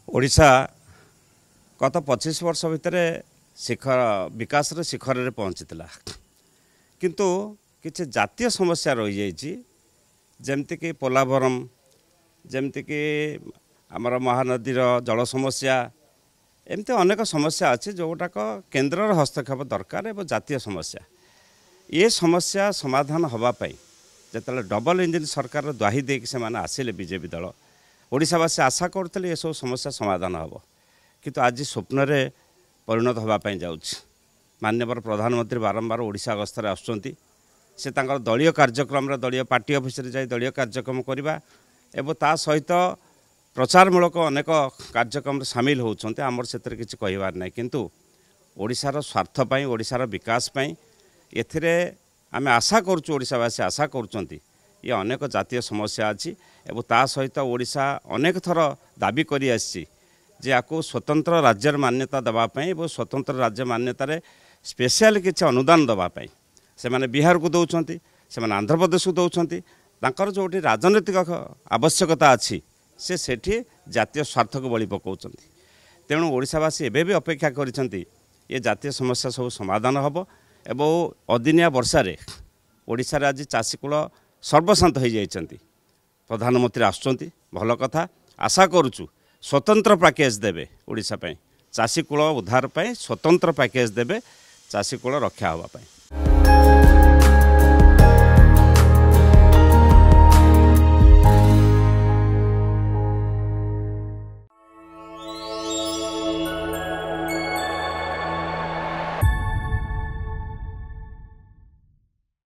ओडिशा गत 25 वर्ष भितर शिखर विकास शिखर में पहुँचीला किंतु किसी जातीय समस्या रही जाइए जमती कि पोलाभरम जमती कि आमर महानदीर जल समस्या एमती अनेक समस्या अच्छी जोटाक केन्द्र हस्तक्षेप दरकार एवं जातीय समस्या ये समस्या समाधान होगापाई जो डबल इंजिन सरकार द्वाही देकी से आसिले बीजेपी दल ओडिशावासी आशा करते ये सब समस्या समाधान हम किंतु आज स्वप्न परिणत होगापाई जाऊँगी माननीय प्रधानमंत्री बारंबार ओडिशा गस्तर आसुँच से दलीय कार्यक्रम दलीय पार्टी ऑफिस जाई दलीय कार्यक्रम करवा एवं ता सहित प्रचारमूलक अनेक कार्यक्रम सामिल होती आमर से किसी कहबार ना किंतु ओडिशार स्वार्थपाई ओडिशार विकासपाई एथिरे आमे आशा करुँ ओडिशावासी आशा करुँच ये अनेक जातीय समस्या अच्छी एवं ता सहित ओडिशा अनेक थर दाबी करी आसी जे आपको स्वतंत्र राज्य मान्यता देवाई और स्वतंत्र राज्य मान्यतार स्पेशल किसी अनुदान देवाई से माने बिहार को दौरान से आंध्र प्रदेश को दौरान जो राजनैतिक आवश्यकता अच्छी से सेठी जातीय स्वार्थ को बलि पकाउछन् तेणु ओडिशावासी एबे भी अपेक्षा करिसन्ति ये जातीय समस्या सब समाधान हम एवं अदिनिया वर्षारे ओडिशा रे आज चाषीकूल सर्वशांत हो जाइछन्ति प्रधानमंत्री आसुछन्ति भल कथा आशा करुचु स्वतंत्र पैकेज देबे ओडिशा पई चाषीकूल उद्धार पई स्वतंत्र पैकेज देबे चाषीकूल रक्षा होबा पई।